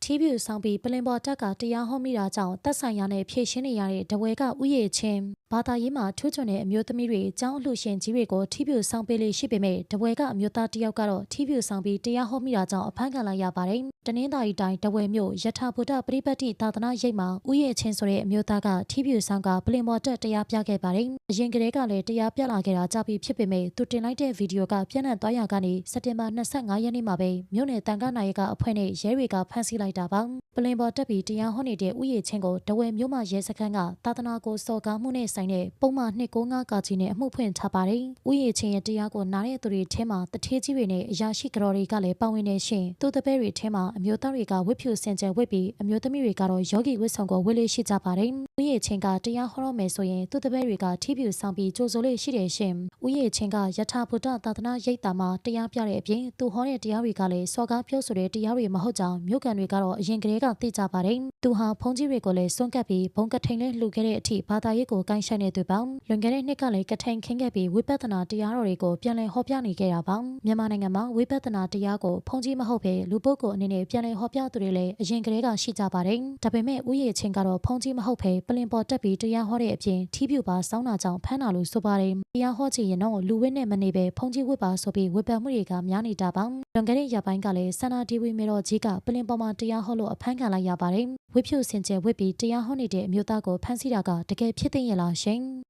ထီးဖြူဆောင်ပြီးပလင်ပေါ်တက်ကတရားဟောမိတာကြောင့်သက်ဆိုင်ရာနဲ့ဖြည့်ရှင်းနေရတဲ့တဝဲကဥယေချင်းဘာသာရေးမှာထူးချွန်တဲ့အမျိုးသမီးတွေအကြောင်းအလှရှင်ကြီးတွေကိုထီးဖြူဆောင်ပေးလေးရှိပေမဲ့တဝဲကအမျိုးသားတစ်ယောက်ကတော့ထီးဖြူဆောင်ပြီးတရားဟောမိတာကြောင့်အဖမ်းခံလိုက်ရပါတယ်။တနင်္သာရီတိုင်းတဝဲမြို့ယထာဗုဒ္ဓပရိပတ်တိသာသနာရိပ်မှာဥယေချင်းဆိုတဲ့အမျိုးသားကထီးဖြူဆောင်ကပလင်ပေါ်တက်တရားပြခဲ့ပါတယ်။အရင်ကတည်းကလည်းတရားပြလာခဲ့တာကြပြီးဖြစ်ပေမဲ့သူတင်လိုက်တဲ့ဗီဒီယိုကပြန့်နှံ့သွားရာကနေစက်တင်ဘာ25ရက်နေ့မှာပဲမြို့နယ်တန်ခါးနာယကအဖွဲ့နဲ့ရဲတွေကဖမ်းဆီးလိုက်တာပါ။ပလင်ပေါ်တက်ပြီးတရားဟောနေတဲ့ဥယေချင်းကိုတဝဲမြို့မှာရဲစခန်းကသာသနာကိုစော်ကားမှုနဲ့ဆိုင်တဲ့ပုံမှန်295ကာကြီးနဲ့အမှုဖွင့်ထားပါတယ်။ဥယေချင်းရဲ့တရားကိုနားတဲ့သူတွေထဲမှာတထေးကြီးတွေနဲ့အရာရှိကြော်တွေကလည်းပါဝင်နေရှင်သူတပည့်တွေထဲမှာအမျိုးသားတွေကဝတ်ဖြူစင်ကြယ်ဝတ်ပြီးအမျိုးသမီးတွေကတော့ယောဂီဝတ်ဆောင်ကိုဝတ်လေးရှိကြပါတယ်။ဥယေချင်းကတရားဟောတော့မယ်ဆိုရင်သူတပည့်တွေကထီးဖြူဆောင်ပြီးကြိုဆိုလေးရှိတယ်ရှင်။ဥယေချင်းကယထာဗုဒ္ဓသာသနာရိပ်သာမှာတရားပြတဲ့အပြင်သူဟောတဲ့တရားတွေကလည်းစော်ကားပြောဆိုတဲ့တရားတွေမဟုတ်ကြောင်းမြို့ကန်တွေကတော့အရင်ကတည်းကသိကြပါတယ်။သူဟာဖုန်းကြီးတွေကိုလည်းစွန့်ကပ်ပြီးဘုံကထိန်လေးလှူခဲ့တဲ့အထိဘာသာရေးကိုကိုင်းဆိုင်နေသူပါ။လွန်ခဲ့တဲ့နှစ်ကလည်းကထိန်ခင်းခဲ့ပြီးဝိပဿနာတရားတော်တွေကိုပြန်လည်ဟောပြနေခဲ့တာပါ။မြန်မာနိုင်ငံမှာဝိပဿနာတရားကိုဖုန်းကြီးမဟုတ်ဘဲလူပုဂ္ဂိုလ်အနေနဲ့ပြန်လည်ဟောပြသူတွေလည်းအရင်ကတည်းကရှိကြပါတယ်။ဒါပေမဲ့ဥယေချင်းကတော့ဖုန်းကြီးမဟုတ်ဘဲပလင်ပေါ်တက်ပြီးတရားဟောတဲ့အပြင်ထီးဖြူပါစောင်းတာကြောင့်ဖမ်းတာလို့ဆိုပါတယ်။တရားဟောချင်ရင်တော့လူဝတ်နဲ့မနေဘဲဖုန်းကြီးဝတ်ပါဆိုပြီးဝေဖန်မှုတွေကများနေတာပါ။လွန်ခဲ့တဲ့ရက်ပိုင်းကလည်းစန္ဒာဒီဝီမေတော်ကြီးကပလင်ပေါ်မှာတရားဟောလို့အဖမ်းခံလိုက်ရပါတယ်။ဝတ်ဖြူစင်ကြယ်ဝတ်ပြီးတရားဟောနေတဲ့အမျိုးသားကိုဖမ်းဆီးတာကတကယ်ဖြစ်သိရလားရှင်။